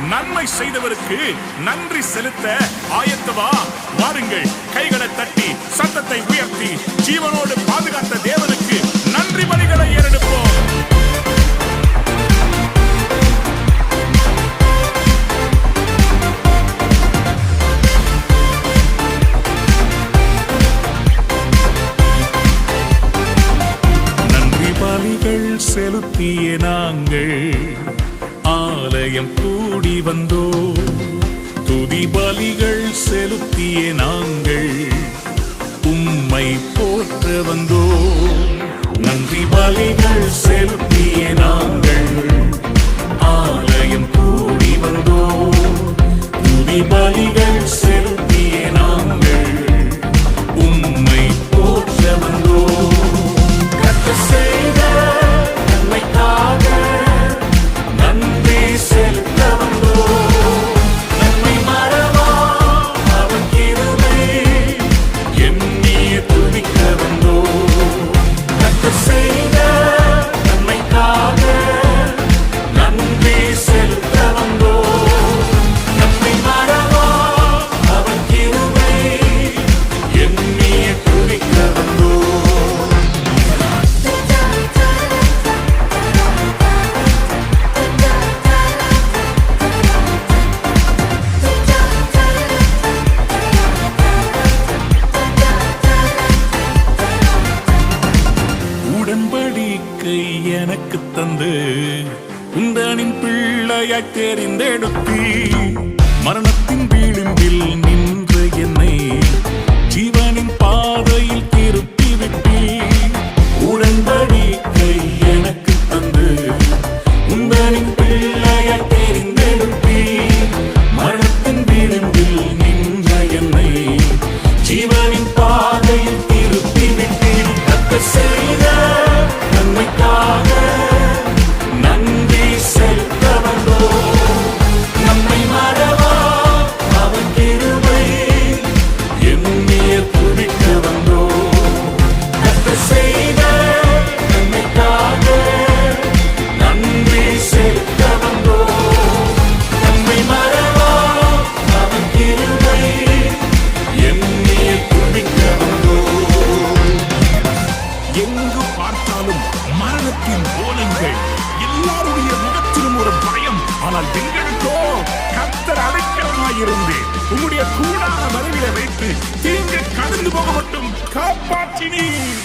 நன்மை செய்தவருக்கு நன்றி செலுத்த ஆயத்தவா? வாருங்கள், கைகளை தட்டி சத்தத்தை உயர்த்தி ஜீவனோடு பாதுகாத்த தேவனுக்கு நன்றி பலிகளை ஏறெடுப்போம். நன்றி பலிகள் செலுத்திய நாங்கள் ஆலயம் கூடி வந்தோ, துதி பலிகள் செலுத்திய நாங்கள் உம்மை போற்ற வந்தோ. நன்றி பலிகள் செலுத்திய நாங்கள் ஆலயம் கூடி வந்தோ, துதி பலிகள் செலுத்திய நாங்கள் உம்மை போற்ற வந்தோ. கர்த்தர் செய்த நன்மைக்காக நன்றி செலுத்த வந்தோ. நன்மை மறவா அவர் கிருபை எண்ணிய துதிக்க வந்தோ. கர்த்தர் செய்த நன்மைக்காக நன்றி செலுத்த வந்தோ. நன்மை மறவா அவர் கிருபை எண்ணிய துதிக்க வந்தோ. உடன்படிக்கை எனக்கு தந்து உந்தனின் பிள்ளையாய் தெரிந்தெடுத்தி, மரணத்தின் விளிம்பில் நின்ற என்னை ஜீவனின் பாதையில் திருப்பி விட்டி. உடன்படிக்கை எனக்கு தந்து உந்தனின் பிள்ளையாய் தெரிந்தெடுத்தி, மரணத்தின் விளிம்பில் நின்ற என்னை ஜீவனின் பாதையில் திருப்பி விட்டி. கர்த்தர் செய்த நன்மைக்காக நன்றி செலுத்த வந்தோ. நம்மை மறவா அவர் கிருபை எண்ணிய துதிக்க வந்தோ. கர்த்தர் செய்த நன்மைக்காக நன்றி செலுத்த வந்தோ. நம்மை மறவா அவர் கிருபை எண்ணிய துதிக்க வந்தோ. எங்கு பார்த்தாலும் மரணத்தின் ஓலங்கள், எல்லாருடைய முகத்திலும் ஒரு பயம். ஆனால் எங்களுக்கோ கர்த்தர் அடைக்கலமாயிருந்து உம்முடைய கூடான மறைவில வைத்து தீங்கு கடந்து போக மட்டும் காப்பாற்றினீர்.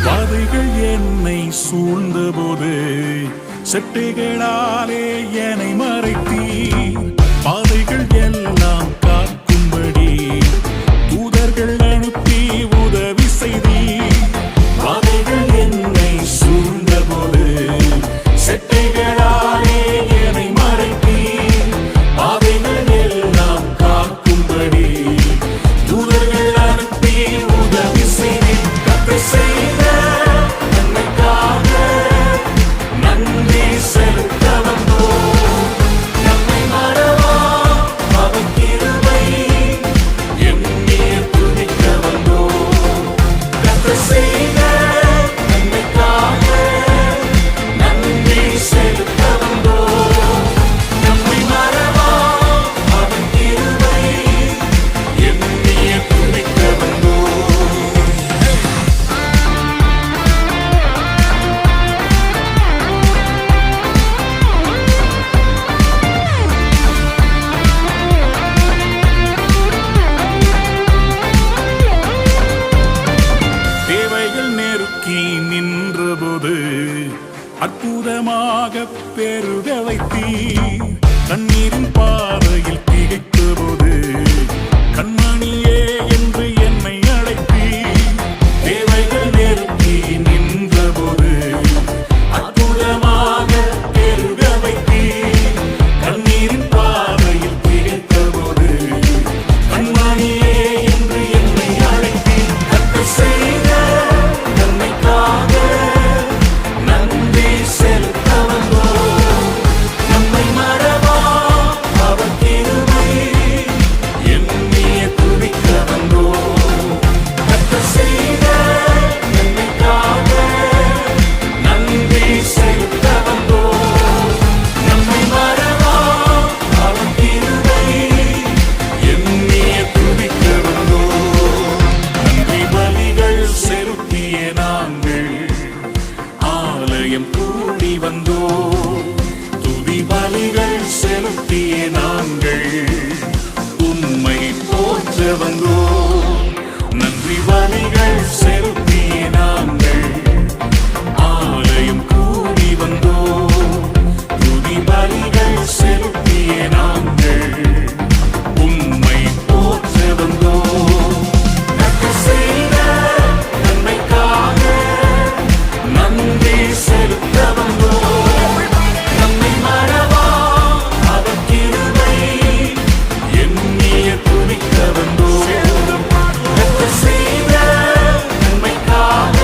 பாதைகள் என்னை சூழ்ந்தபோது செட்டைகளாலே என்னை மறைத்தீர். பாதைகள் எல்லாம் காக்கும்படி தூதர்கள் அனுப்பி உதவி செய்தீர். பாதைகள் என்னை சூழ்ந்தபோது செட்டைகளாலே என்னை மறைத்தீர். பாதைகள் எல்லாம் காக்கும்படி தூதர்கள் அனுப்பி உதவி செய்தீர். கர்த்தர் செய்த நன்மைக்காக நன்றி செலுத்த வந்தோ. நம்மை மறவா அவர் கிருபை எண்ணிய துதிக்க வந்தோ. கர்த்தர் செய்த நன்மைக்காக நன்றி செலுத்த வந்தோ. நம்மை மறவா அவர் கிருபை எண்ணிய துதிக்க வந்தோ. தேவைகள் நெருக்கி நின்றபோது அற்புதமாக பெருக வைத்தீர். கண்ணீரின் பாதையில் திகைத்த போது கண்மணியே என்று என்னை அழைத்தீர். தேவைகள் நெருக்கி நின்றபோது அற்புதமாக பெருக வைத்தீர். கண்ணீரின் பாதையில் திகைத்த போது கண்மணியே என்று என்னை அழைத்தீர். கர்த்தர் செய்த நன்மைக்காக நன்றி செலுத்த வந்தோ. நம்மை மறவா அவர் ஆலயம் கூடி வந்தோ துதி பலிகள் செலுத்திய நாங்கள் உம்மை போற்ற வந்தோ நன்றி பலிகள் செலுத்திய நாங்கள் ஆலயம் கூடி வந்தோ துதி பலிகள் செலுத்திய நாங்கள் உம்மை போற்ற வந்தோ நன்மை செய்த நன்மைக்காக நன்றி செலுத்த வந்தோ நம்மை மறவா அவர் கிருபை எண்ணிய துதிக்க வந்தோ நன்மை செய்த நன்மைக்காக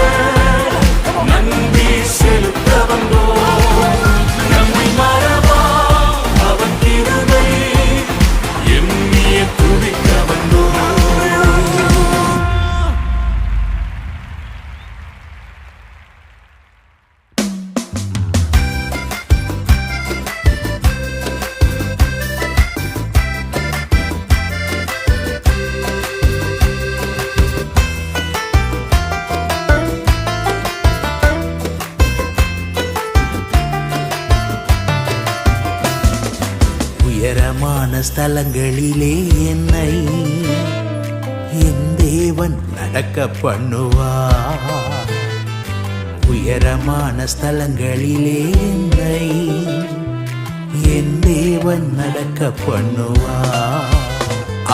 நன்றி செலுத்த வந்தோ நம்மை மறவா அவர் கிருபை எண்ணிய துதிக்க வந்தோ உயரமான ஸ்தலங்களிலே என்னை என் தேவன் நடக்க பண்ணுவார். உயரமான ஸ்தலங்களிலே என்னை என் தேவன் நடக்க பண்ணுவார்.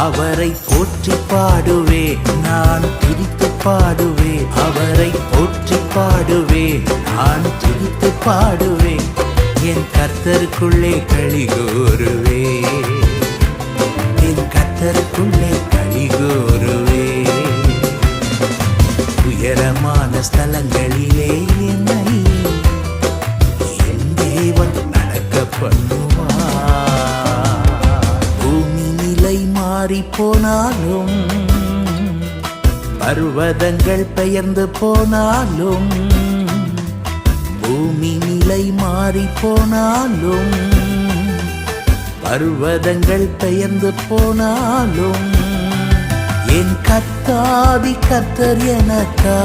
அவரை போற்றி பாடுவேன், நான் துதித்து பாடுவேன். அவரை போற்றி பாடுவேன், நான் துதித்து பாடுவேன். என் கர்த்தருக்குள்ளே களி கூறுவே, என் கர்த்தருக்குள்ளே களி கூறுவே. உயரமான ஸ்தலங்களிலே என்னை என் தேவன் நடக்க பண்ணுவார். பூமி நிலை மாறி போனாலும், பர்வதங்கள் பெயர்ந்து போனாலும், பூமி நிலை மாறி போனாலும், பர்வதங்கள் பெயர்ந்து போனாலும், என் கர்த்தாதி கர்த்தர் எனக்கா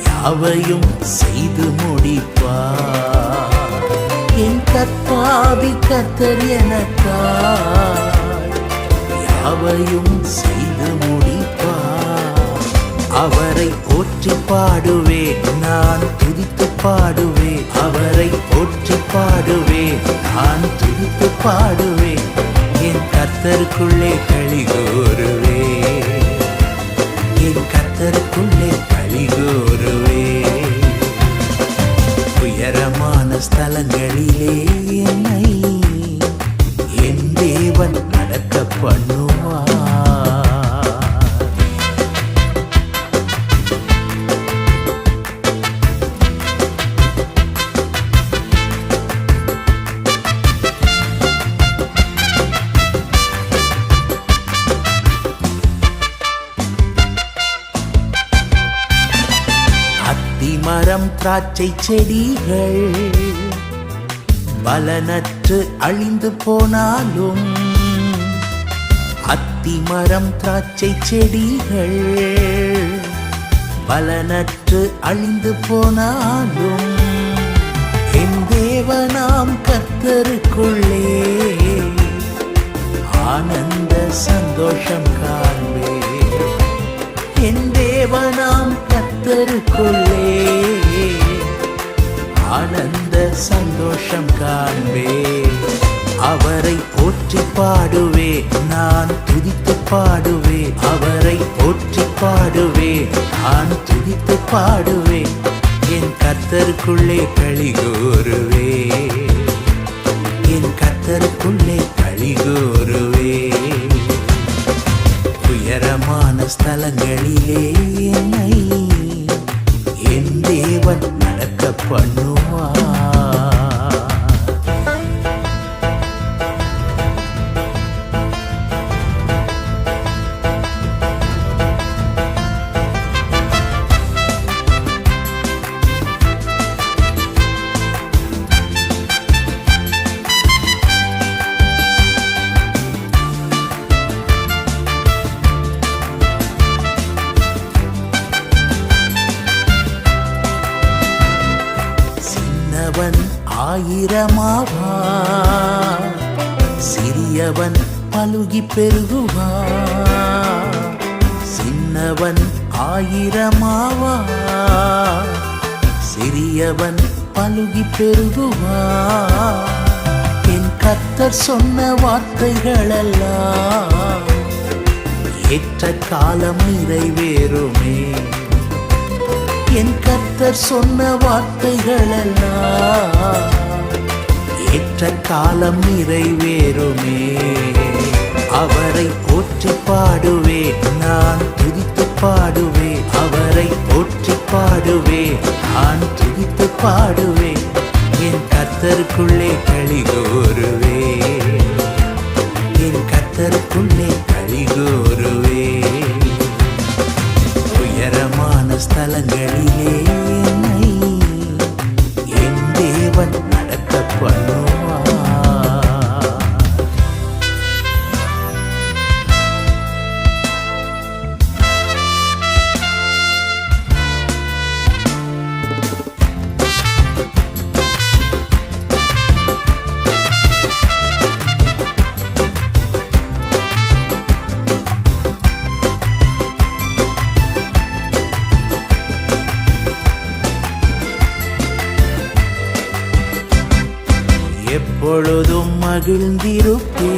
யாவையும் செய்து முடிப்பார். என் கர்த்தாதி கர்த்தர் எனக்கா யாவையும் செய்து முடிப்பார். அவரை போற்றி பாடுவேன், நான் துதித்து பாடுவேன். அவரை போற்றி பாடுவேன், நான் துதித்து பாடுவேன். என் கர்த்தருக்குள்ளே களி கூறுவே, என் கர்த்தருக்குள்ளே களி கூறுவே. உயரமான ஸ்தலங்களிலே என்னை என் தேவன் நடக்க பண்ணுவார். மரம் திராட்சை செடிகள் பலனற்று அழிந்து போனாலும், அத்திமரம் திராட்சை செடிகள் பலனற்று அழிந்து போனாலும், என் தேவனாம் கர்த்தருக்குள்ளே ஆனந்த சந்தோஷம் காண்பே. என் தேவனாம் கர்த்தருக்குள்ளே ஆனந்த சந்தோஷம் காண்பே. அவரை போற்றி பாடுவே, நான் துதித்து பாடுவே. அவரை போற்றி பாடுவே, நான் துதித்து பாடுவே. என் கர்த்தருக்குள்ளே களி கூறுவே, என் கர்த்தருக்குள்ளே களி கூறுவே. உயரமான ஸ்தலங்களிலே என்னை என் தேவன் நடக்க பண்ணுவார். சின்னவன் ஆயிரமாவான், சிறியவன் பலுகி பெருகுவான். சின்னவன் ஆயிரமாவான், சிறியவன் பலுகி பெருகுவான். என் கர்த்தர் சொன்ன வார்த்தைகளெல்லாம் ஏற்ற காலம் நிறைவேறுமே. என் கர்த்தர் சொன்ன வார்த்தைகளெல்லாம் ஏற்ற காலம் நிறைவேறுமே. அவரை போற்றி பாடுவேன், நான் துதித்து பாடுவேன். அவரை போற்றி பாடுவேன், நான் துதித்து பாடுவேன். என் கர்த்தருக்குள்ளே களி கூறுவேன், என் கர்த்தருக்குள்ளே களி கூறுவேன். உயரமான ஸ்தலங்களிலே என்னை என் தேவன் நடக்க பண்ணுவார். எப்பொழுதும் மகிழ்ந்திருப்பே,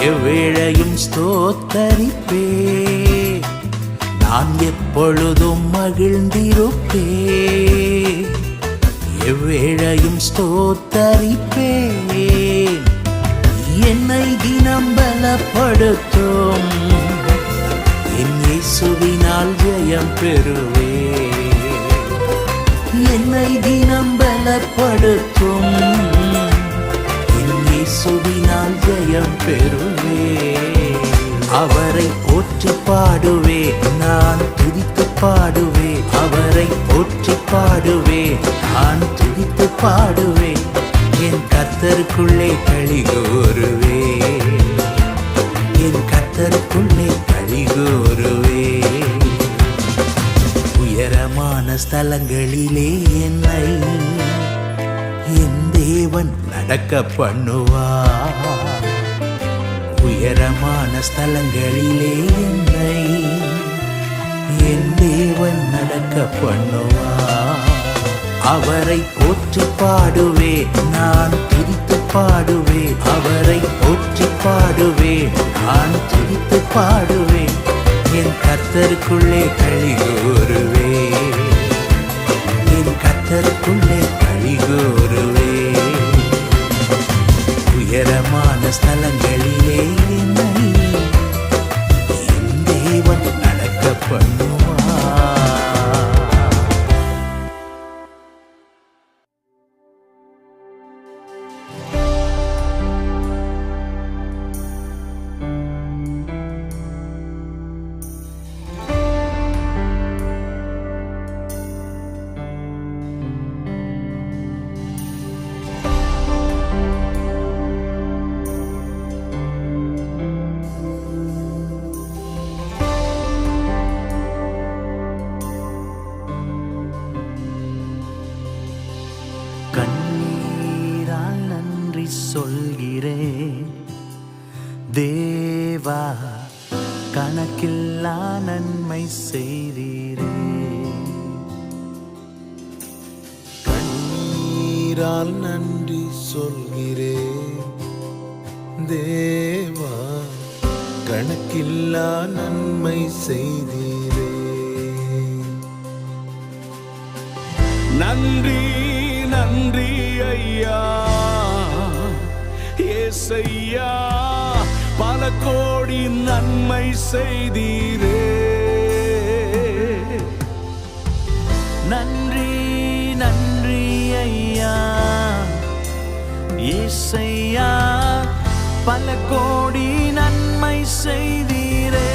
எவ்வேளையும் ஸ்தோத்தரிப்பே. நான் எப்பொழுதும் மகிழ்ந்திருப்பே, எவ்வேளையும் ஸ்தோத்தரிப்பேன். என்னை தினம் பலப்படுத்தும் என் இயேசுவினால் ஜெயம் பெறுவேன். என்னை தினம் பலப்படுத்தும் என் இயேசுவினால் ஜெயம் பெறுவேன். அவரை போற்றி பாடுவேன், நான் துதித்து பாடுவேன். அவரை போற்றி பாடுவேன், நான் துதித்து பாடுவேன். என் கர்த்தருக்குள்ளே களி கூறுவேன், என் கர்த்தருக்குள்ளே களி கூறுவேன். உயரமான ஸ்தலங்களிலே என்னை என் தேவன் நடக்க பண்ணுவார். உயரமான ஸ்தலங்களிலே என்னை என் தேவன் நடக்க பண்ணுவார். அவரை போற்றி பாடுவேன், நான் துதித்து பாடுவேன். அவரை போற்றி பாடுவேன், நான் துதித்து பாடுவேன். என் கர்த்தருக்குள்ளே களி கூறுவேன், என் கர்த்தருக்குள்ளே களி கூறுவேன். உயரமான ஸ்தலங்களிலே என்னை என் தேவன் நடக்க பண்ணுவார். கண்ணீரால் நன்றி சொல்கிறேன் தேவா, கணக்கில்லா நன்மை செய்தீரே. கண்ணீரால் நன்றி சொல்கிறேன் தேவா, கணக்கில்லா நன்மை செய்தீரே. நன்றி நன்றி ஐயா ஏசையா, பல கோடி நன்மை செய்தீரே. நன்றி நன்றி ஐயா ஏசையா, பல கோடி நன்மை செய்தீரே.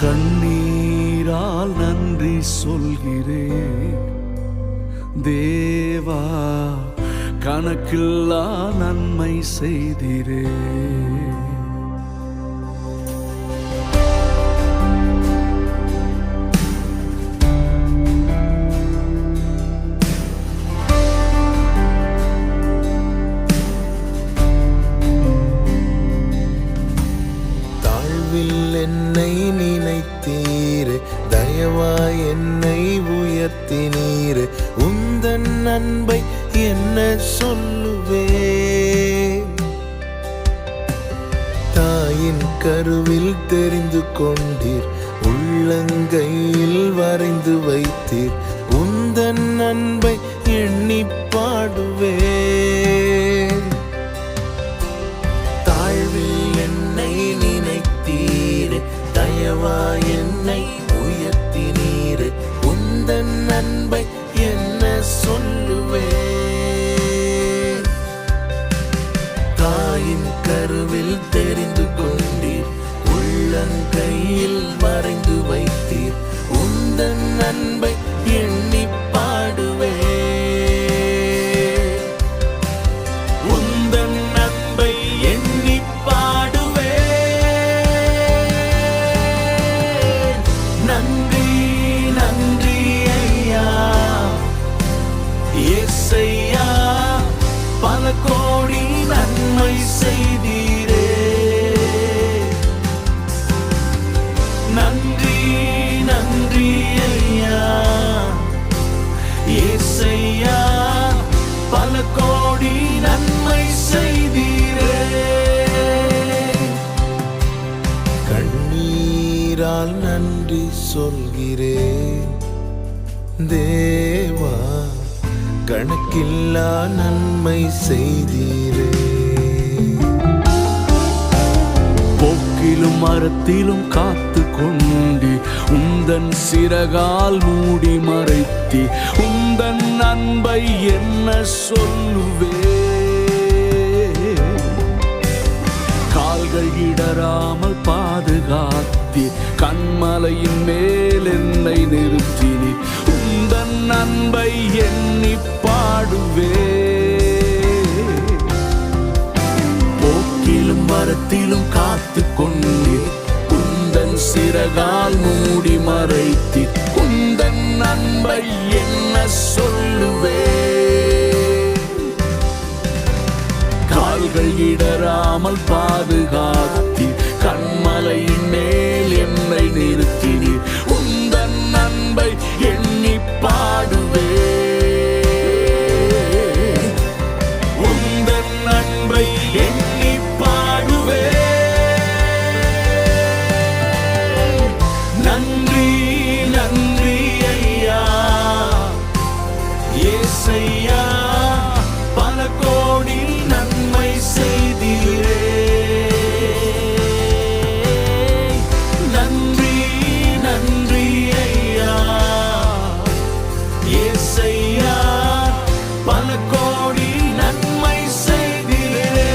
கண்ணீரால் நன்றி சொல்கிறேன் தேவா, கணக்கில்லா நன்மை செய்தீரே. என்னை உயர்த்தினீரே உந்தன் அன்பை என்ன சொல்லுவேன் தாயின் கருவில் தெரிந்து கொண்டீர் உள்ளங்கையில் வரைந்து வைத்தீர் உந்தன் அன்பை எண்ணி பாடுவேன் தாழ்வில் என்னை நினைத்தீரே தயவா என்னை உயர்த்தினீரே உந்தன் அன்பை என்ன சொல்லுவேன் தாயின் கருவில் தெரிந்து கொண்டீர் உள்ளங்கையில் மறைந்து வைத்தீர் உந்தன் அன்பை எண்ணி பாடுவேன் உந்தன் அன்பை எண்ணி பாடுவேன் நன்றி நன்றி ஐயா இயேசையா பல கோடி நன்மை செய்தீரே நன்றி நன்றி ஐயா இயேசையா பல கோடி நன்மை செய்தீரே கண்ணீரால் நன்றி சொல்கிறேன் தேவா கணக்கில்லா நன்மை செய்தீரே போக்கிலும் மரத்திலும் காத்து கொண்டு உந்தன் சிறகால் மூடி மறைத்தி உந்தன் அன்பை என்ன சொல்லுவே கால்கள் இடராமல் பாதுகாத்தி கண்மலையின் மேல் என்னை நிறுத்தினி உந்தன் அன்பை எண்ணி பாடுவே போக்கிலும் மரத்திலும் காத்து கொண்டீர் உந்தன் சிறகால் மூடி மறைத்தி உந்தன் அன்பை என்ன சொல்லுவே கால்கள் இடராமல் பாதுகாத்தி கண்மலையின் மேல் என்னை நிறுத்தினீர் உந்தன் அன்பை எண்ணி பாடுவே உந்தன் அன்பை எண்ணி பாடுவே நன்றி நன்றி ஐயா இயேசையா பல கோடி நன்மை செய்தீரே நன்றி நன்றி ஐயா இயேசையா பல கோடி நன்மை செய்தீரே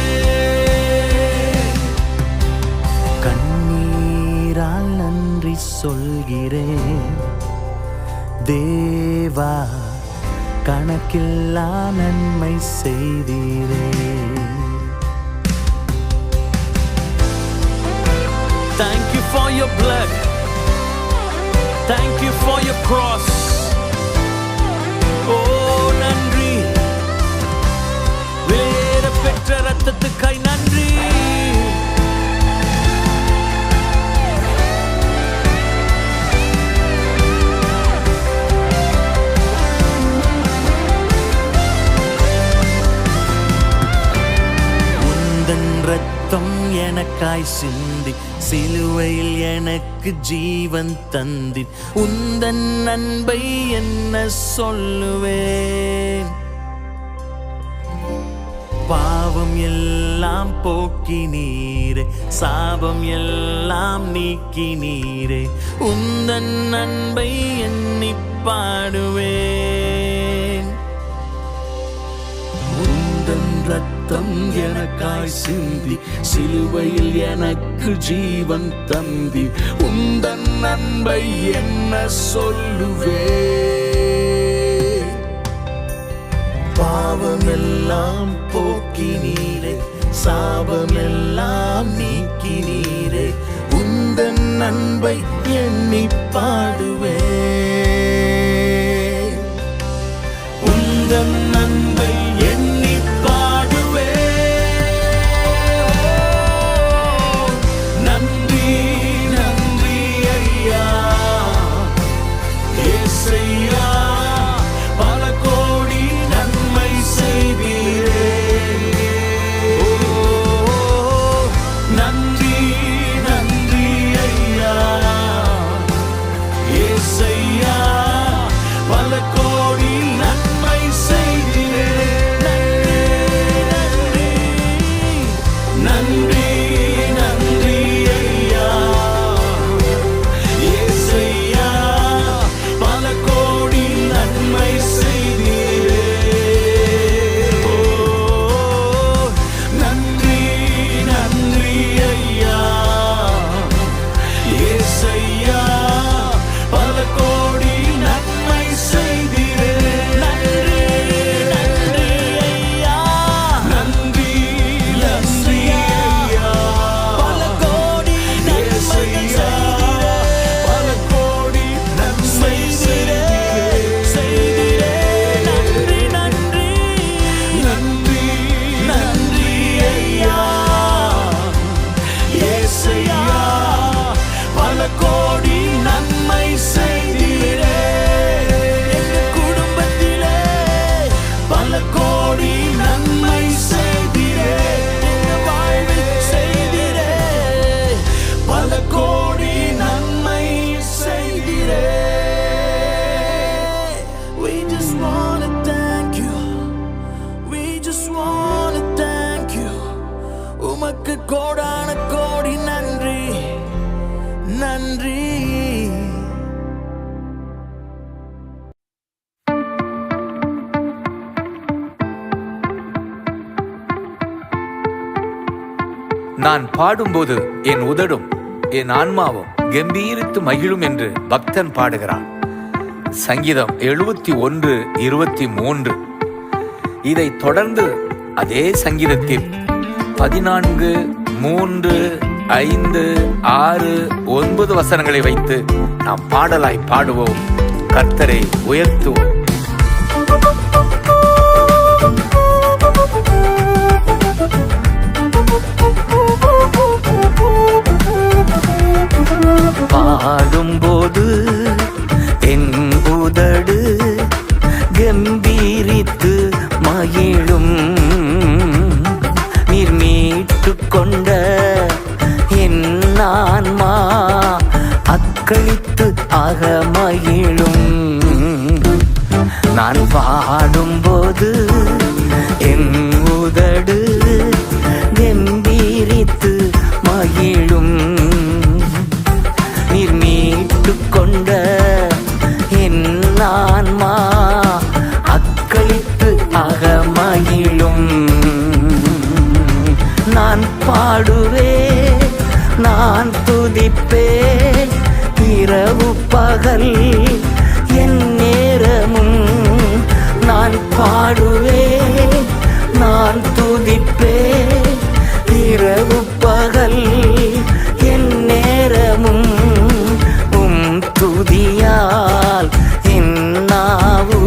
கண்ணீரால் நன்றி சொல்கிறேன் தேவா கணக்கில்லா நன்மை செய்தீரே Thank you for your blood. Thank you for your cross. Oh நன்றி வேற பெற்ற ரத்தத்துக்காய் நன்றி உந்தன் ரத்தம் எனக்காய் சிந்தி சிலுவையில் எனக்கு ஜீவன் தந்தி உந்தன் அன்பை என்ன சொல்லுவேன் பாவம் எல்லாம் போக்கினீரே சாபம் எல்லாம் நீக்கினீரே உந்தன் அன்பை எண்ணி பாடுவேன் உந்தன் ரத்தம் எனக்காய் சிந்தி சிலுவையில் எனக்கு ஜீவன் தந்தி உந்தன் அன்பை என்ன சொல்லுவே பாவமெல்லாம் போக்கினீரே சாபமெல்லாம் நீக்கினீரே உந்தன் அன்பை எண்ணி பாடுவே உந்தன் அன்பை எண்ணி பாடுவே நன்றி நன்றி ஐயா நான் பாடும்போது என் உதடும் என் ஆன்மாவும் கம்பீரித்து மகிழும் என்று பக்தன் பாடுகிறான். சங்கீதம் 71:23. இதை தொடர்ந்து அதே சங்கீதத்தில் 14, 3, 5, 6, 9 வசனங்களை வைத்து நாம் பாடலாய் பாடுவோம், கர்த்தரை உயர்த்துவோம். பாடும்போது என் உதடு கம்பீரித்து மகிழும், நீர் மீட்டு கொண்ட என் ஆன்மா அக்களித்து ஆக மகிழும். நான் பாடும்போது என் உதடு கம்பீரித்து மகிழும், நீர் மீட்டு கொண்ட என் ஆன்மா அக்களித்து ஆக மகிழும். நான் பாடுவே, நான் துதிப்பே, இரவு பகல் என் நேரமும். நான் பாடுவே, நான் துதிப்பே, இரவு பகல் என் நேரமும். துதியால் என் நாவு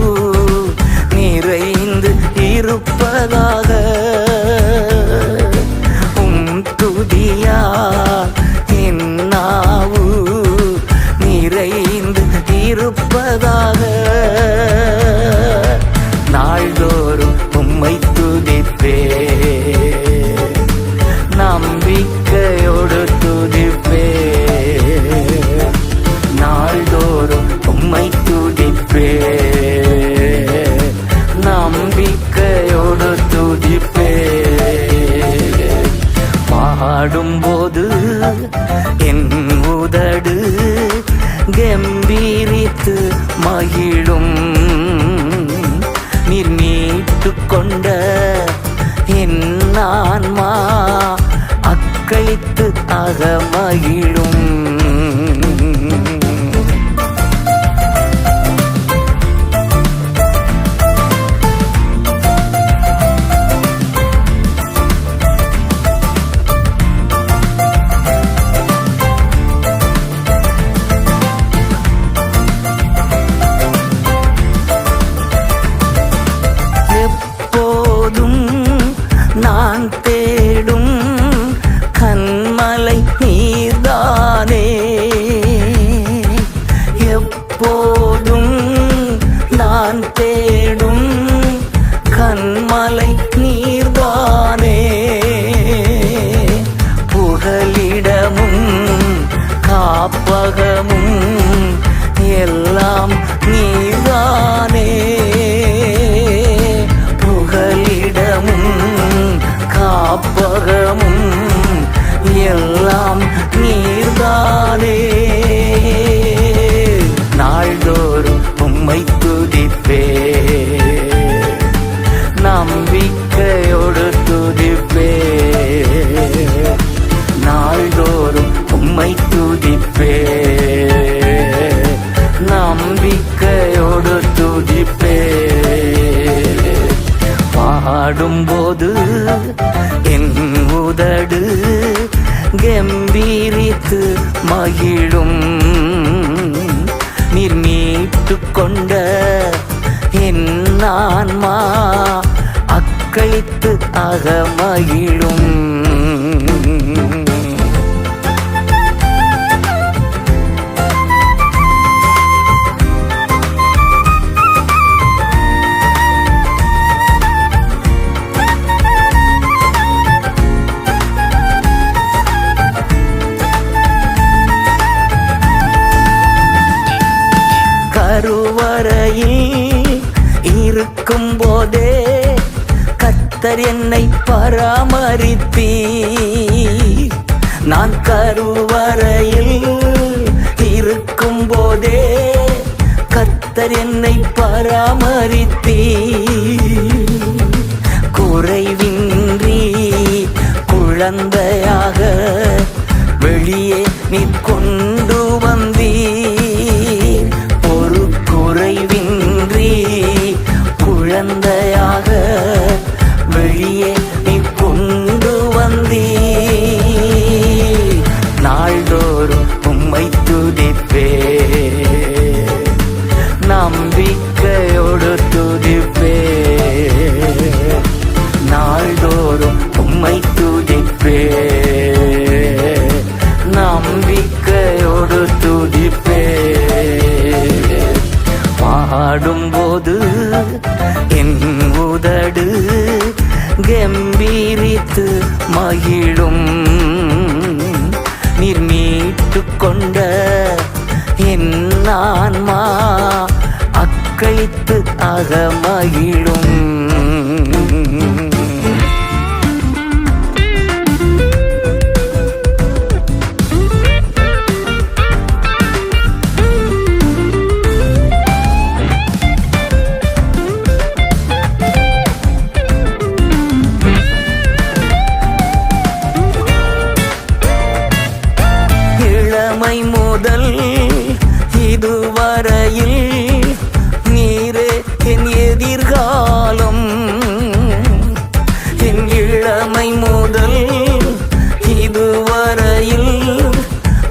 நிறைந்து இருப்பதாக, துதியால் என் நாவு நிறைந்து இருப்பதாக. நாள்தோறும் உம்மை துதிப்பே, நம்பிக்கையோடு துதிப்பே, நாள்தோறும் உம்மை துதிப்பே, நம்பிக்கையோடு துதிப்பே. பாடும்போது என் உதடு கம்பீரித்து மகிழும், நீர் மீட்டு கொண்ட என் ஆன்மா அக்களித்து ஆக மகிழும். நான் தேடும் கண்மலை நீர்தானே, எப்போதும் நான் தேடும் கண்மலை நீர்தானே. புகலிடமும் காப்பகமும் எல்லாம் நீர்தானே, புகலிடமும் காப்பகமும் எல்லாம் நீர்தானே. நாள்தோறும் உம்மை துதிப்பே, நம்பிக்கையோடு துதிப்பே, நாள்தோறும் உம்மை துதிப்பே, நம்பிக்கையோடு துதிப்பே. பாடும்போது என் உதடு கம்பீரித்து மகிழும், நீர் மீட்டு கொண்ட என் ஆன்மா அக்களித்து ஆக மகிழும். கருவறையில் இருக்கும் போதே கர்த்தர் என்னை பராமரித்தீர். நான் கருவறையில் இருக்கும் போதே கர்த்தர் என்னை பராமரித்தீர். குறைவின்றி குழந்தையாக வெளியே நீ கொண்டு வந்தீர். ஒரு குறைவின்றி குழந்தையாக வெளியே நீ கொண்டு வந்தீர். நாள்தோறும் உம்மை துதிப்பே, நம்பிக்கையோடு துதிப்பே. நாள்தோறும் உம்மை துதிப்பே, நம்பிக்கையோடு துதிப்பே. பாடும்போது என் உதடு கம்பீரித்து மகிழும். நீர் மீட்டு கொண்ட என் ஆன்மா அக்களித்து அகமகிழும். இளமை முதல் இதுவரையில் நீரே என் எதிர்காலம். என் இளமை முதல் இதுவரையில்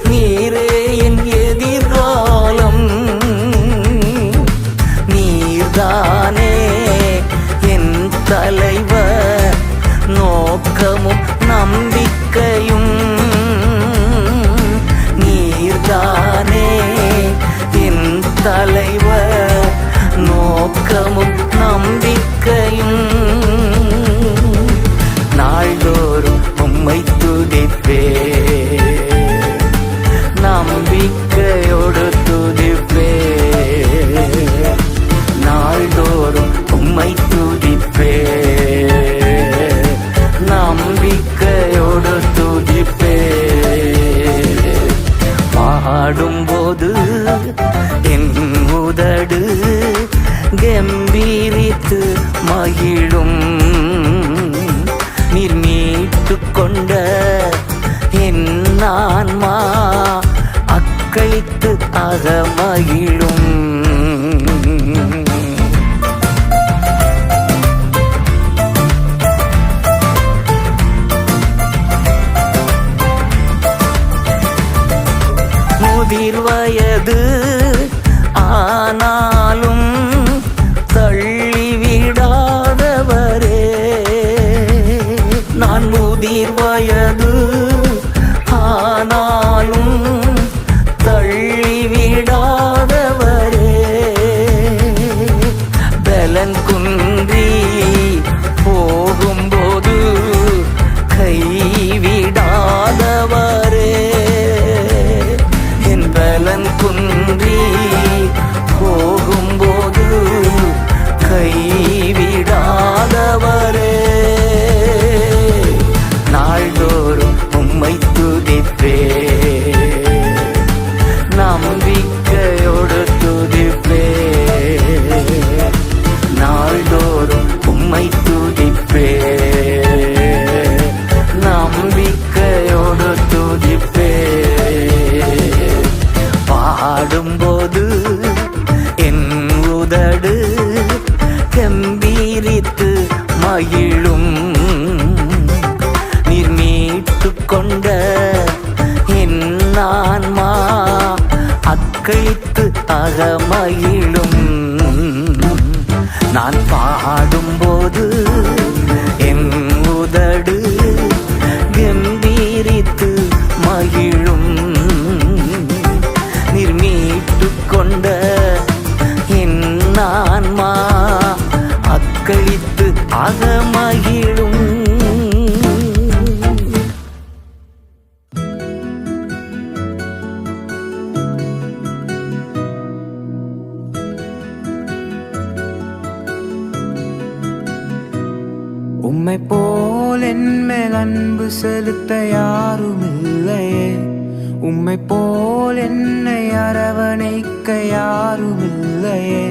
நீரே என் எதிர்காலம். நீர்தானே என் தலைவர், நோக்கமும் நம்பிக்கையும். நீர்தானே என் தலைவர், நோக்கமும் நம்பிக்கையும். நாள்தோறும் உம்மை துதிப்பே, நம்பிக்கையோடு துதிப்பே. நாள்தோறும் உம்மை துதிப்பே, நம்பிக்கையோடு துதிப்பே. பாடும்போது என் உதடு கம்பீரித்து மகிழும். நீர் மீட்டு கொண்ட என் ஆன்மா அக்களித்து அகமகிழும். முதிர் வயது ஆனாலும் தள்ளிவிடாதவரே. நான் முதிர் வயது ஆனாலும் தள்ளிவிடாதவரே. பலன் குன்றி போகும்போது கைவிடாதவரே. பலன் குன்றி போகும்போது கைவிடாதவரே. நாள்தோறும் உம்மை துதிப்பே, நம்பிக்கையோடு துதிப்பே. நாள்தோறும் உம்மை துதிப்பே, நம்பிக்கையோடு துதிப்பே. பாடும்போது என் உதடு கம்பீரித்து மகிழும். நீர் மீட்டு கொண்ட என் ஆன்மா அக்களித்து அகமகிழும். நான் பாடும்போது என் உதடு கம்பீரித்து மகிழும். நீர் மீட்டு கொண்ட என் ஆன்மா அக்களித்து அகமகிழும். உம்மை போல் என் மேல் அன்பு செலுத்த யாருமில்லையே. உம்மை போல் என்னை அரவணைக்க யாருமில்லையே.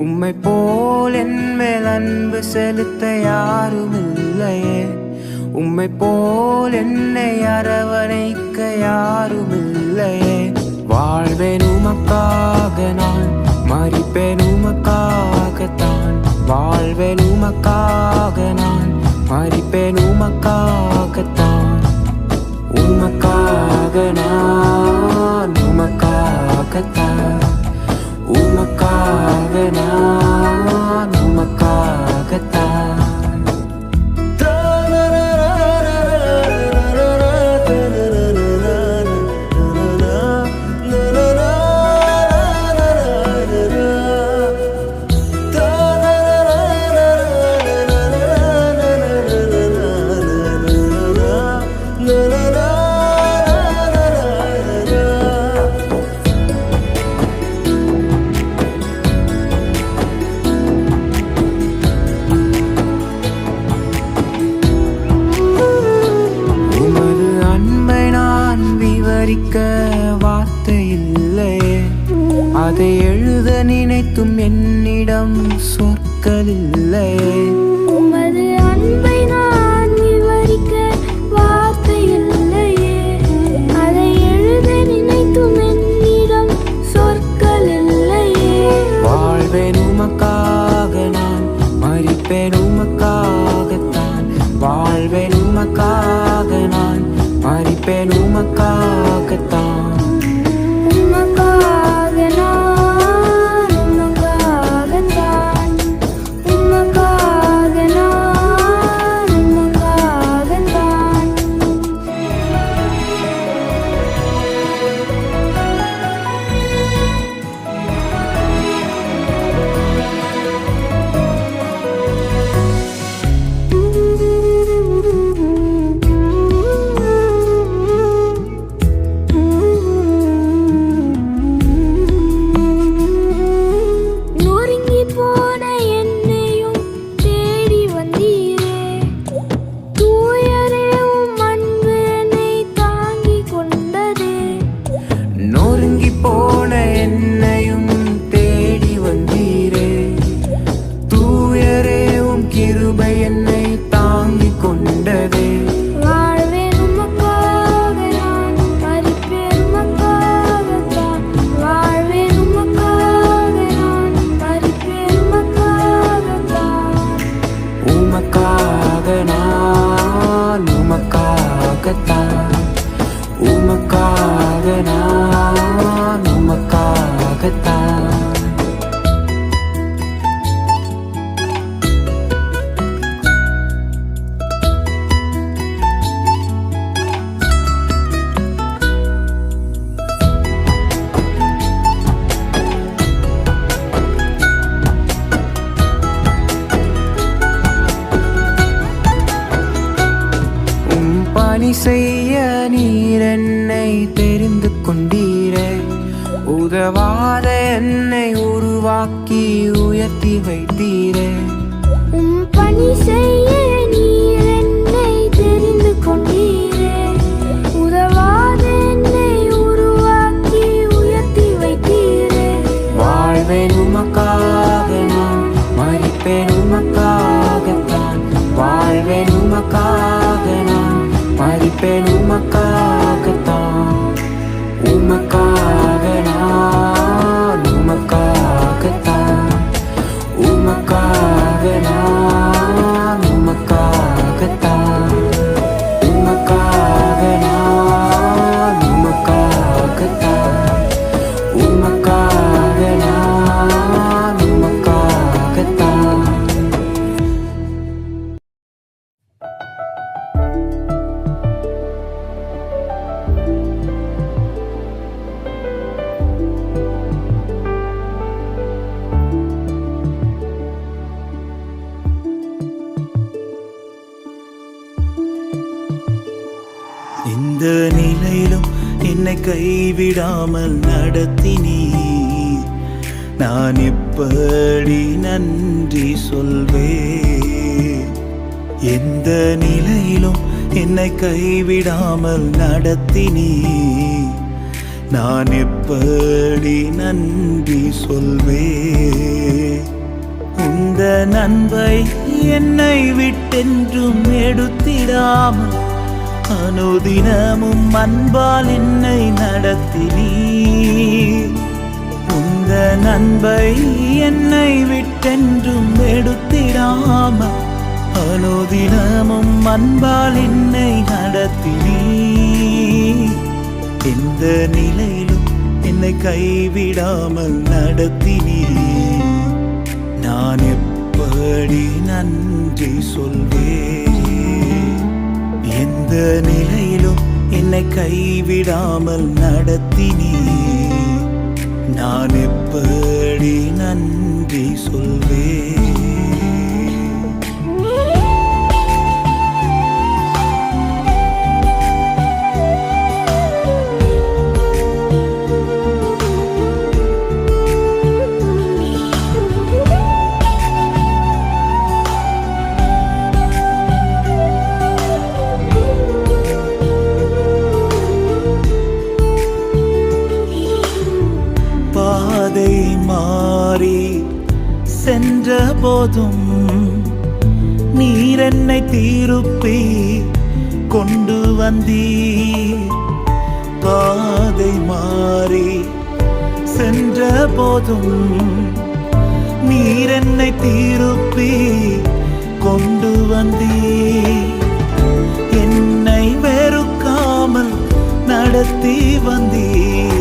உம்மை போல் என் மேல் அன்பு செலுத்த யாருமில்லையே. உம்மை போல் என்னை அரவணைக்க யாருமில்லையே. வாழ்வேன் உமக்காக நான், மரிப்பேன் உமக்காகத்தான். வாழ்வேன் உமக்காக நான், மரிப்பேன் உமக்காகத்தான். உமக்காக நான், உமக்காகத்தான். உமக்காக நான், உமக்காகத்தான். வார்த்தை இல்லையே, அதை எழுத நினைத்தும் என்னிடம் சொற்கள் இல்லையே. உமது அன்பை நான் விவரிக்க வார்த்தை இல்லையே, அதை எழுத நினைத்தும் என்னிடம் சொற்கள் இல்லையே. வாழ்வேன் உமக்காக நான், மரிப்பேன் உமக்காகத்தான். வாழ்வேன் உமக்காக நான், மரிப்பேன் உமக்காகத்தான். உமக்காக நான், உமக்காகத்தான். உமக்காக நான், உமக்காகத்தான். நொறுங்கி போன என்னையும் தேடி வந்தீரே. தூயரே உம் அன்பு என்னை தாங்கிக் கொண்டதே. நொறுங்கி போன என்னையும் தேடி வந்தீரே. தூயரே உம் கிருபை என்னை தாங்கிக் கொண்டதே. வாழ்வேன் உமக்காக நான், மரிப்பேன் உமக்காகத்தான். வாழ்வேன் உமக்காக நான், மரிப்பேன் உமக்காகத்தான். உமக்காக நான், உமக்காகத்தான். உமக்காக நான், உமக்காகத்தான். பணி செய்ய நீர் என்னை தெரிந்து கொண்டீரே. உதவாத என்னை உருவாக்கி உயர்த்தி வைத்தீரே. உம் பணி செய்ய நீர் என்னை தெரிந்து கொண்டீரே. உதவாத என்னை உருவாக்கி உயர்த்தி வைத்தீரே. வாழ்வேன் உமக்காக நான், மரிப்பேன் உமக்காகத்தான். வாழ்வேன் உமக்காக நான், மரிப்பேன் உமக்காகத்தான். உமக்காக நான், உமக்காகத்தான். உமக்காக நான், உமக்காகத்தான். உமக்காக நான், உமக்காகத்தான். உமக்காக நான், உமக்காகத்தான். இந்த நிலையிலும் என்னை கைவிடாமல் நடத்தினீர். நான் எப்படி நன்றி சொல்வேன்? எந்த நிலையிலும் என்னை கைவிடாமல் நடத்தினீர். நான் எப்படி நன்றி சொல்வேன்? உந்த இந்த நண்பை என்னை விட்டென்றும் எடுத்திடாமல் அனுதினமும் அன்பால் என்னை நடத்தினீர். இந்த நண்பை என்னை விட்டென்றும் எடுத்திடாமல் அனுதினமும் அன்பால் என்னை நடத்தினீர். எந்த நிலையிலும் என்னை கைவிடாமல் நடத்தினீர். நான் எப்படி நன்றி சொல்வேன்? எந்த நிலையிலும் என்னை கைவிடாமல் நடத்தினீர். நான் எப்படி நன்றி சொல்வேன்? பாதை மாறி சென்ற போதும் நீர் என்னை திருப்பி கொண்டு வந்தீர். பாதை மாறி சென்ற போதும் நீர் என்னை திருப்பி கொண்டு வந்தீர். என்னை வெறுக்காமல் நடத்தி வந்தீர்.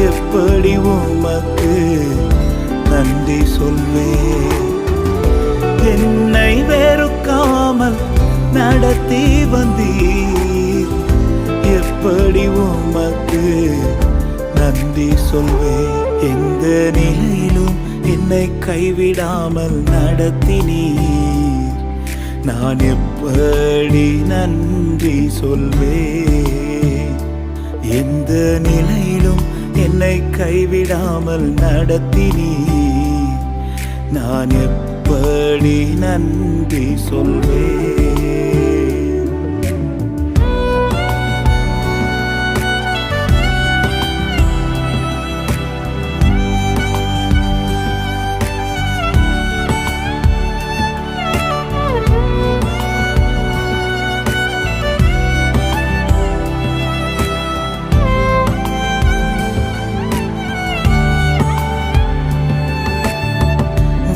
எப்படி உமக்கு நன்றி சொல்வேன்? என்னை வெறுக்காமல் நடத்தி வந்தீர். எப்படி உமக்கு நன்றி சொல்வேன்? எந்த நிலையிலும் என்னை கைவிடாமல் நடத்தினீர். நான் எப்படி நன்றி சொல்வேன்? எந்த நிலையிலும் என்னை கைவிடாமல் நடத்தினீர். நான் எப்படி நன்றி சொல்வேன்?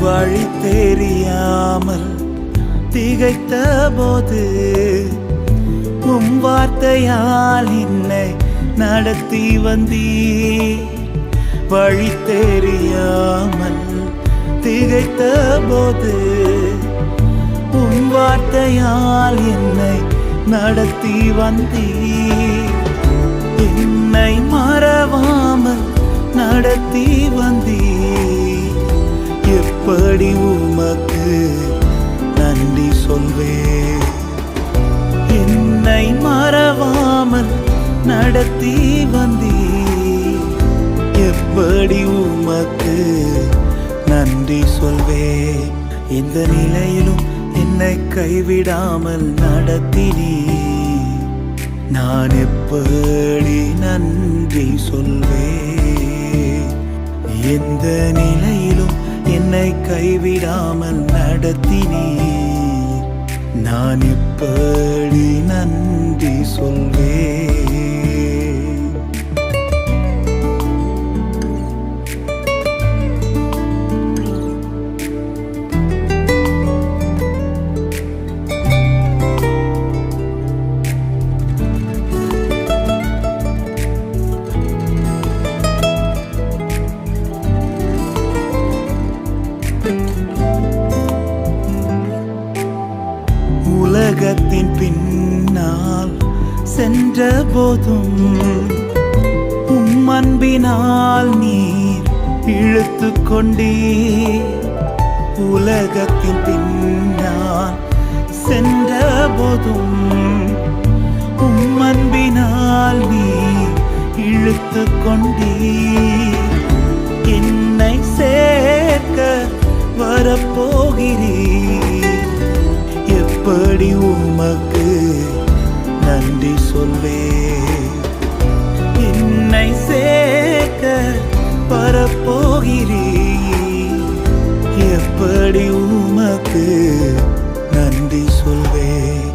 வழி தெரியாமல் திகைத்த போது உம் வார்த்தையால் என்னை நடத்தி வந்தீர். வழி தெரியாமல் திகைத்த போது உம் வார்த்தையால் என்னை நடத்தி வந்தீர். என்னை மறவாமல் நடத்தி வந்தீர். எப்படி உமக்கு நன்றி சொல்வேன்? என்னை மறவாமல் நடத்தி வந்தீர். எப்படி உமக்கு நன்றி சொல்வேன்? எந்த நிலையிலும் என்னை கைவிடாமல் நடத்தினீர். நான் எப்படி நன்றி சொல்வேன்? எந்த நிலையிலும் என்னை கைவிடாமல் நடத்தினீர். நான் எப்படி நன்றி சொல்வேன்? உலகத்தின் பின்னால் சென்ற போதும் உம் அன்பினால் நீர் இழுத்து கொண்டீர். உலகத்தின் பின்னால் சென்ற போதும் உம் அன்பினால் நீர் இழுத்து கொண்டீர். என்னை சேர்க்க வரப்போகிறீர். எப்படி உமக்கு நன்றி சொல்வேன்? என்னை சேர்க்க வரப்போகிறீர். எப்படி உமக்கு நன்றி சொல்வேன்.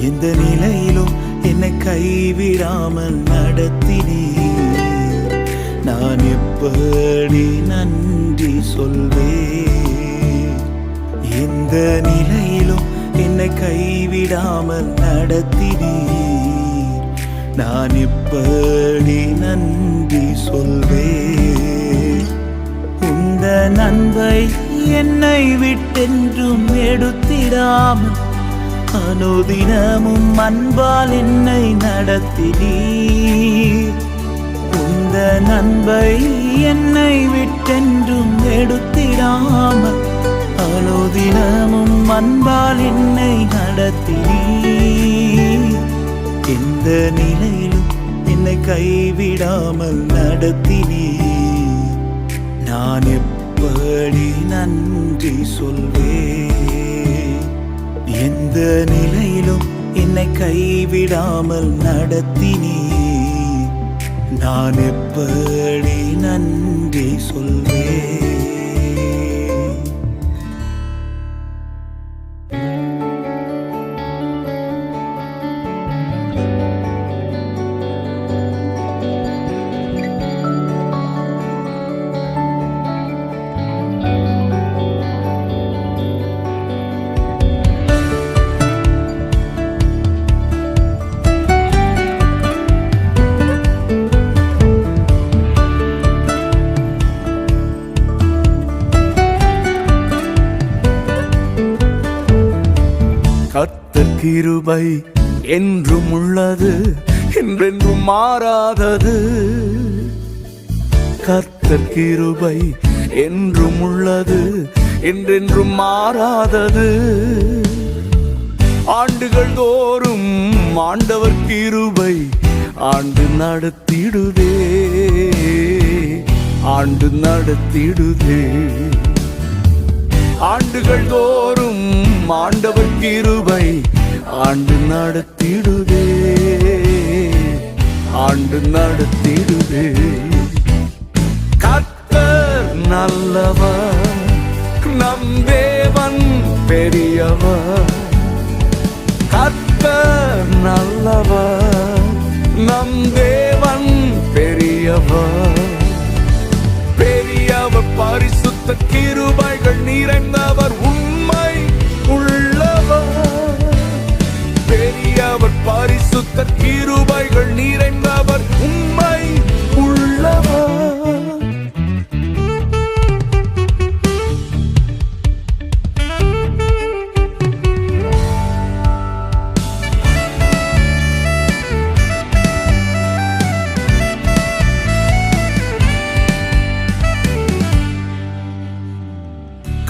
எந்த நிலையிலும் என்னை கைவிடாமல் நடத்தினீர், நான் எப்படி நன்றி சொல்வேன். எந்த நிலையிலும் என்னை கைவிடாமல் நடத்தினீர், நான் எப்படி நன்றி சொல்வேன். உந்த நன்மை என்னை விட்டென்றும் எடுத்திடாமல் அனுதினமும் அன்பால் என்னை நடத்தினீர். உந்த நன்மை என்னை விட்டென்றும் எடுத்திடாமல் அனுதினமும் அன்பால் என்னை நடத்தினீர். எந்த நிலையிலும் என்னை கைவிடாமல் நடத்தினீர், நான் எப்படி நன்றி சொல்வேன். எந்த நிலையிலும் என்னை கைவிடாமல் நடத்தினீர், நான் எப்படி நன்றி சொல்வேன். கர்த்தர் கிருபை என்றும் உள்ளது, என்றென்றும் மாறாதது. கர்த்தர் கிருபை என்றும் உள்ளது, என்றென்றும் மாறாதது. ஆண்டுகள் தோறும் ஆண்டவர் கிருபை ஆண்டு நடத்திடுதே, ஆண்டு நடத்திடுதே. ஆண்டுகள் தோறும் ஆண்டவர் கிருபை ஆண்டு நடத்திடுதே, ஆண்டு நடத்திடுதே. கர்த்தர் நல்லவர், நம் தேவன் பெரியவர். கர்த்தர் நல்லவர், நம் தேவன் பெரியவர். பெரியவர், பரிசுத்த கிருபைகள் நிறைந்தவர், உண்மை உள்ளவர். பெரியவர், பரிசுத்த கிருபைகள் நிறைந்தவர், உண்மை உள்ளவர்.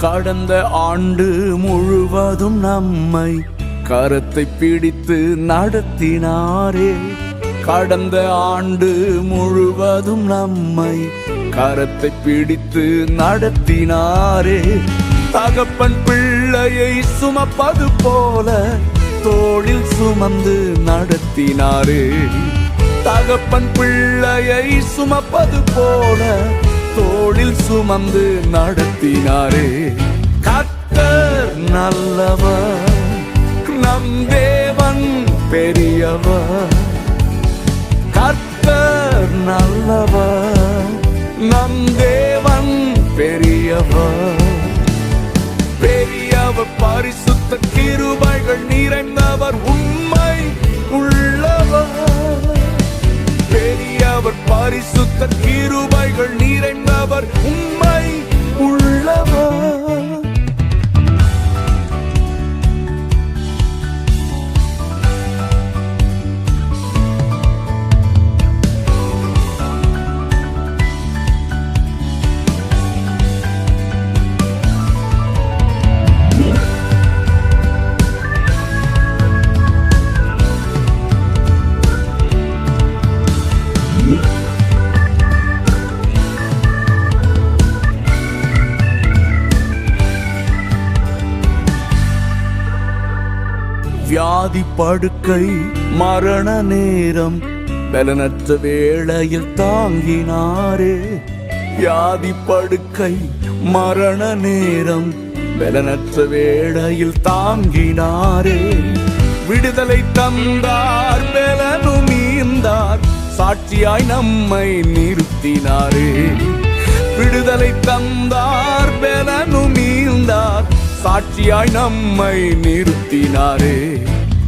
கடந்த ஆண்டு முழுவதும் நம்மை கரத்தை பிடித்து நடத்தினாரே. கடந்த ஆண்டு முழுவதும் நம்மை கரத்தை பிடித்து நடத்தினாரே. தகப்பன் பிள்ளையை சுமப்பது போல தோளில் சுமந்து நடத்தினாரே. தகப்பன் பிள்ளையை சுமப்பது போல தோளில் சுமந்து நடத்தினாரே. கர்த்தர் நல்லவர், நம் தேவன் பெரியவர். கர்த்தர் நல்லவர், நம் தேவன் பெரியவர். பெரியவர், பரிசுத்த கிருபைகள் நிறைந்தவர், உண்மை உள்ளவர். பெரியவர், பரிசுத்த கிருபைகள் நிறைந்தவர், உண்மை உள்ளவர். வியாதி படுக்கை மரண நேரம் பலனற்ற வேளையில் தாங்கினாரே. வியாதி படுக்கை மரண நேரம் பலனற்ற வேளையில் தாங்கினாரே. விடுதலை தந்தார், பலனும் ஈந்தார், சாட்சியாய் நம்மை நிறுத்தினாரே. விடுதலை தந்தார், பலனும் ஈந்தார், சாட்சியாய் நம்மை நிறுத்தினாரே.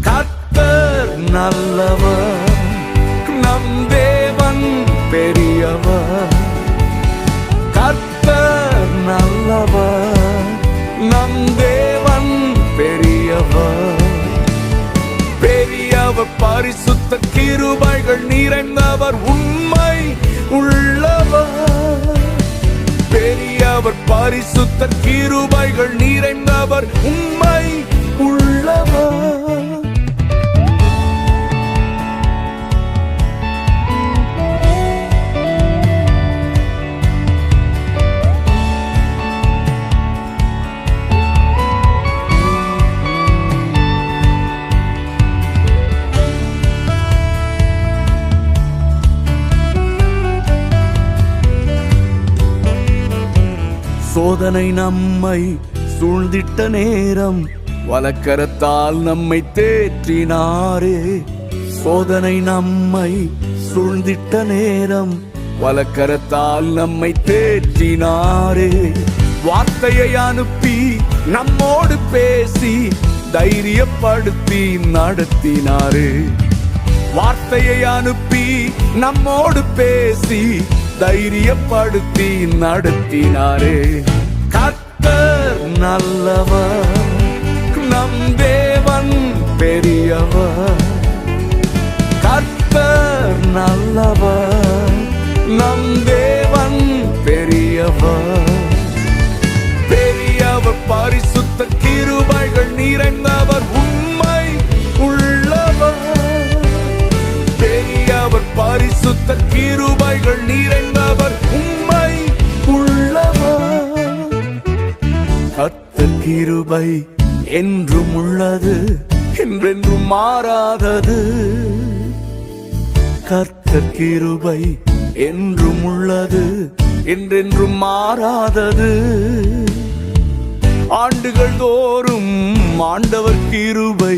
கர்த்தர் நல்லவர், நம் தேவன் பெரியவர். கர்த்தர் நல்லவர், நம் தேவன் பெரியவர். பெரியவர், பரிசுத்த கிருபைகள் நிறைந்தவர், உண்மை உள்ளவர். பெரியவர், பரிசுத்த கிருபைகள் நிறைந்தவர், உண்மை உள்ளவர். சோதனை நம்மை சூழ்ந்திட்ட நேரம் வலக்கரத்தால் நம்மை தேற்றினாரே. சோதனை நம்மை சூழ்ந்திட்ட நேரம் வலக்கரத்தால் நம்மை தேற்றினாரே. வார்த்தையை அனுப்பி நம்மோடு பேசி தைரியப்படுத்தி நடத்தினாரே. வார்த்தையை அனுப்பி நம்மோடு பேசி தைரியப்படுத்தி நடத்தினாரே. கர்த்தர் நல்லவர், நம் தேவன் பெரியவர். கர்த்தர் நல்லவர், நம் தேவன் பெரியவர். பெரியவர், பரிசுத்த கிருபைகள் நிறைந்தவர், உண்மை உள்ளவர். பெரியவர், பரிசுத்த கிருபைகள் நிறைந்தவர், உண்மை உள்ளவர். கர்த்தர் கிருபை என்றும் உள்ளது, என்றென்றும் மாறாதது. கர்த்தர் கிருபை என்றும் உள்ளது, என்றென்றும் மாறாதது. ஆண்டுகள் தோறும் ஆண்டவர் கிருபை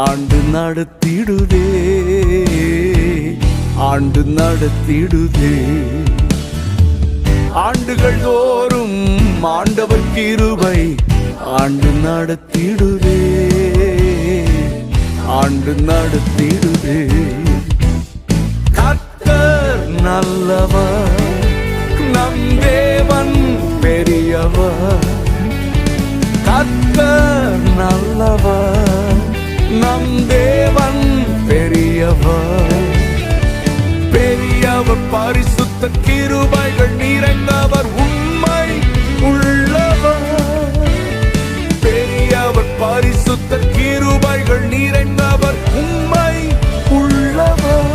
ஆண்டு நடத்திடுதே, ஆண்டு நடத்திடுதே. ஆண்டுகள் தோறும் ஆண்டவர் கிருபை ஆண்டு நடத்திடுதே, ஆண்டு நடத்திடுதே. கர்த்தர் நல்லவர், நம் தேவன் பெரியவர். கர்த்தர் நல்லவர், நம் தேவன் பெரியவர். பெரியவர், பரிசுத்த கிருபைகள் நிறைந்தவர், உண்மை உள்ளவர். பெரியவர், பரிசுத்த கிருபைகள் நிறைந்தவர், உண்மை உள்ளவர்.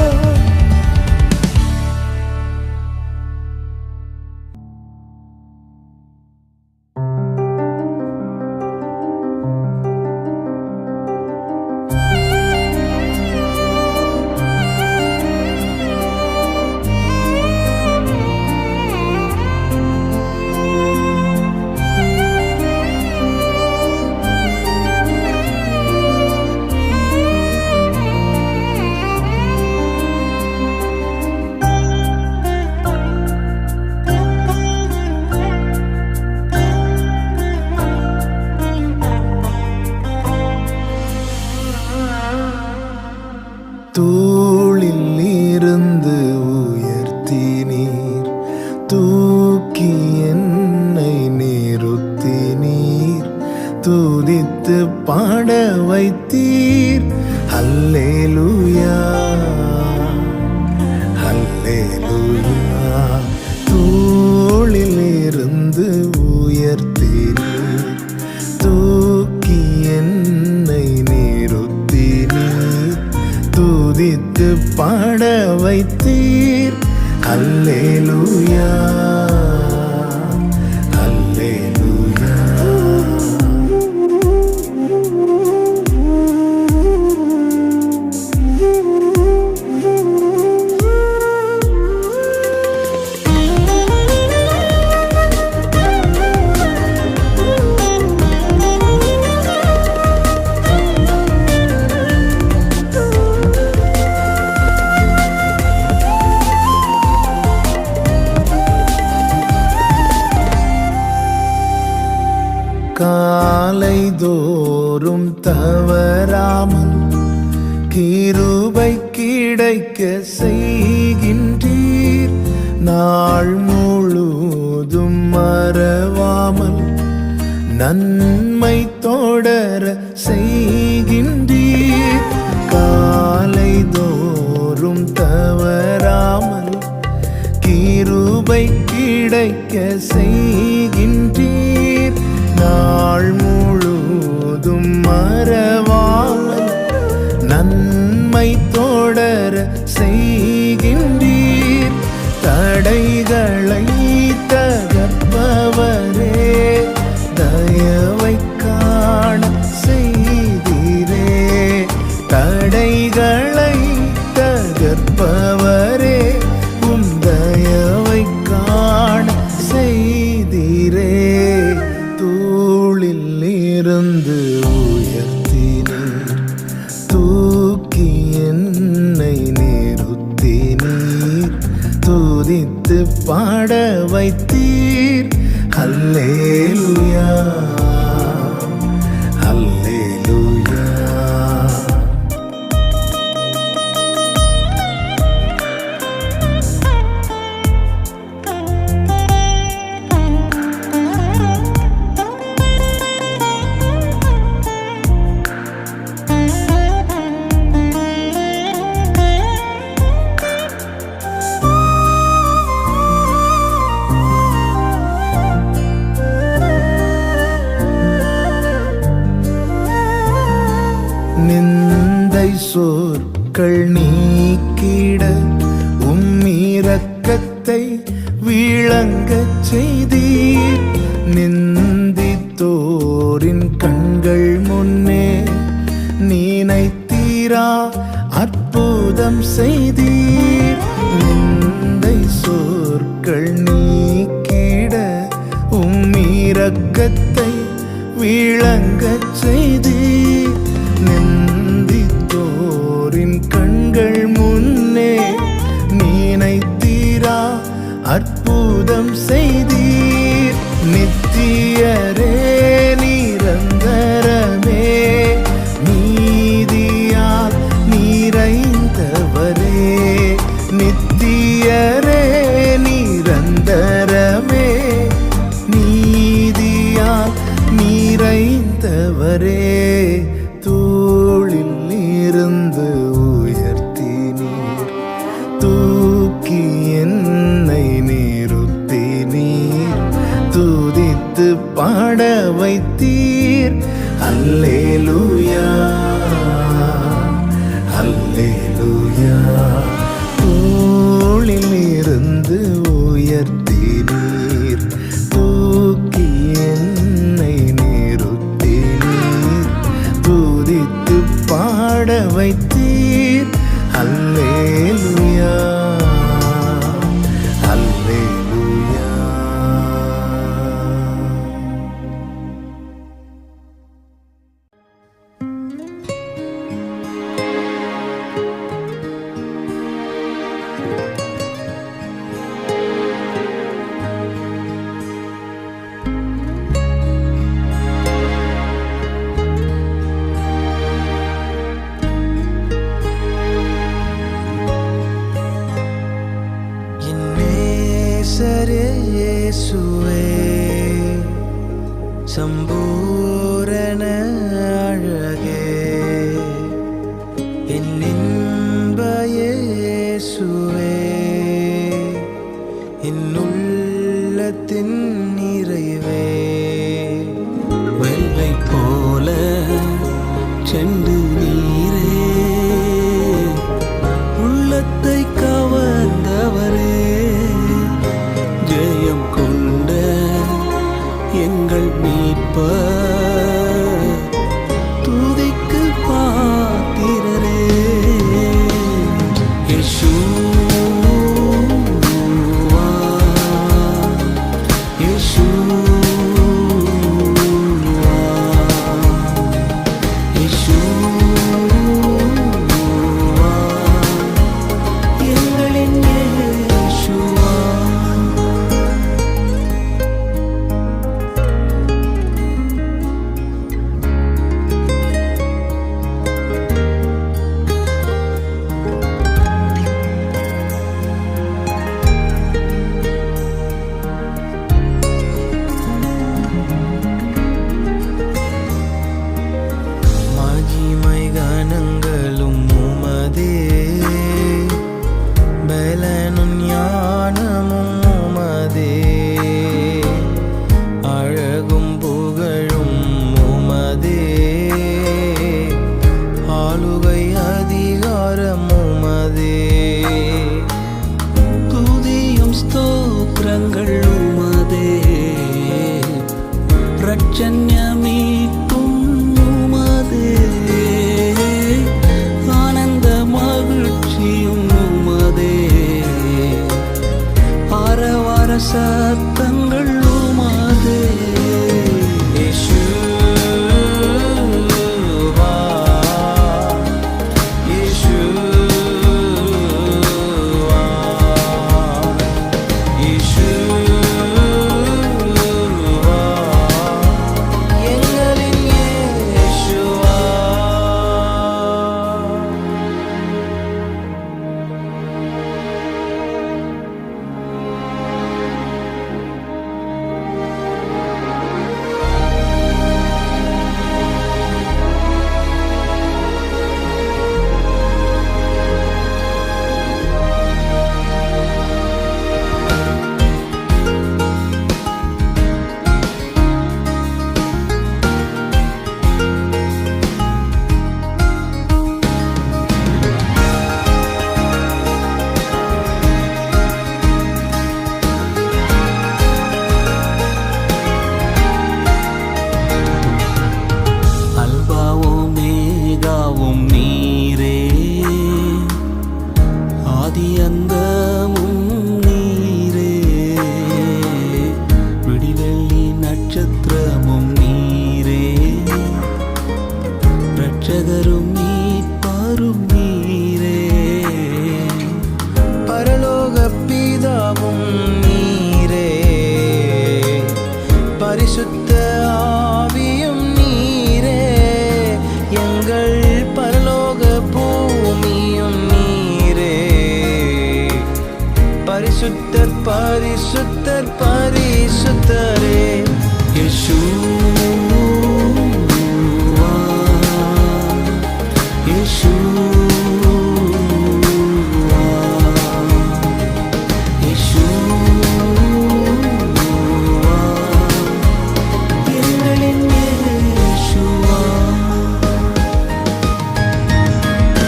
தூளில் இருந்து உயர்த்தினீர், தூக்கி என்னை நிறுத்தினீர், துதித்து பாட வைத்தீர். அல்லேலூயா, அல்லேலூயா. தூளில் இருந்து உயர்த்தினீர், தூக்கி என்னை நிறுத்தினீர், துதித்து பாட வைத்தீர். அல்லேலூயா, அல்லேலூயா. காலைதோறும் தவறாமல் கிருபை கிடைக்க செய்கின்றீர். நாள் முழுதும் மறவாமல் நன்மை தொடர செய்கின்றீர். காலைதோறும் தவறாமல் கிருபை கிடைக்க செய்கின்றீர். நாள் முழுதும் மறவாமல் நன்மை தொடர செய்கின்றீர். தடைகளை தகர்ப்பவரே, தயவை காண செய்தீரே. தடைகளை தகர்ப்பவரே, உம் தயவை காண செய்தீரே. தூளில் இருந்து உயர்த்தினீர், தூக்கி என்னை நிறுத்தினீர். துதித்து பாட வைத்தீர். அல்லேலூயா, அல்லேலூயா. நிந்தை சொற்கள் நீக்கிட உம் இரக்கத்தை விளங்கச் செய்தீர். நிந்தித்தோரின் கண்கள் முன்னே நினைத்தீரா அற்புதம் செய்தீர். நிந்தை சொற்கள் நீக்கிட உம் இரக்கத்தை விளங்கச் செய்தீர். நிந்தித்தோரின் கண்கள் முன்னே நினைத்தீரா அற்புதம் செய்தீர். நித்தியரே, நிரந்தரமே, நீதியால் நிறைந்தவரே. நித்தியரே, நிரந்தரமே, நீதியால் நிறைந்தவரே. தூளில் இருந்து உயர்த்தினீர், தூக்கி என்னை நிறுத்தினீர். துதித்து பாட வைத்தீர். அல்லேலூயா, அல்லேலூயா. தூளில் இருந்து உயர்த்தினீர், தூக்கி என்னை நிறுத்தினீர். துதித்து பாட வைத்தீர். அல்லேலூயா, அல்லேலூயா. இயேசுவே, சம்பூரண அழகே, என் இன்ப இயேசுவே, என் உள்ளத்தின் நிறைவே. வெள்ளை போல செண்டு நீரே, உள்ளத்தை கவர்ந்தவரே, ஜெயம் கொண்ட எங்கள் மீட்பர், துதிக்கு பாத்திரரே. யேசுவா, யேசுவா, யேசுவா, எங்களின் யேசுவா. பிரச்சன்யமீட்டும் உமதே ஆனந்த மகிழ்ச்சியும் உமதே ஆரவார சத்தங்கள் உமதே இயேசுவா இயேசுவா இயேசுவா எங்களின் இயேசுவா அல்பாவும் மேகாவும் நீரே ஆதி அந்தமும் நீரே விடிவெள்ளி நட்சத்திரமும் நீரே இரட்சகரும் மீட்பாரும் நீரே பரலோக பிதாவும் நீரே பரிசுத்த ஆவியும் நீரே எங்கள் பரலோக பூமியும் நீரே பரிசுத்தர் பரிசுத்தர் பரிசுத்தரே இயேசுவா இயேசுவா இயேசுவா எங்களின் இயேசுவா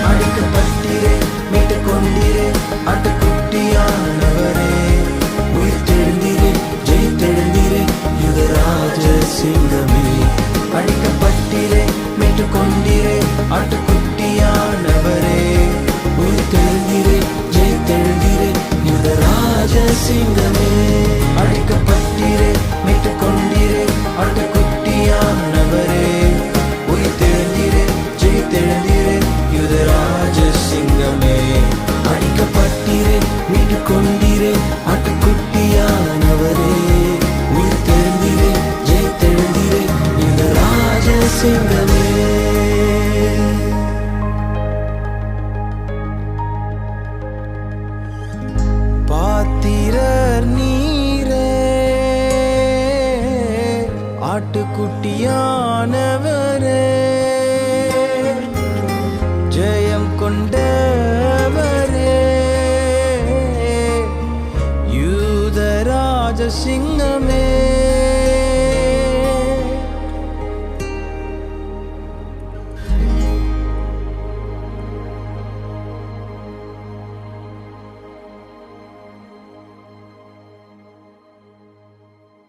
அடிக்கப்பட்டீரே மீட்டுக் கொண்டீரே ஆட்டுக்குட்டியானவரே உயிர்த்தெழுந்தீரே ஜெயித்தெழுந்தீரே யுகராஜ சிங்கமே அடிக்கப்பட்டீரே மீட்டுக் கொண்டீரே ஆட்டுக்குட்டியானவரே உயிர்த்தெழுந்தீரே ஜெயித்தெழுந்தீரே யுகராஜ சிங்கமே அடிக்கப்பட்டீரே மீட்டுக் கொண்டீரே ஆட்டுக்குட்டியானவரே உயிர்த்தெழுந்தீரே ஜெயித்தெழுந்தீரே யுதராஜ சிங்கமே அடிக்கப்பட்டீரே மீட்டுக் கொண்டீரே ஆட்டுக்குட்டியானவரே உயிர்த்தெழுந்தீரே ஜெயித்தெழுந்தீரே யுதராஜ சிங்கமே பாத்திரர் நீரே ஆட்டுக்குட்டியானவரே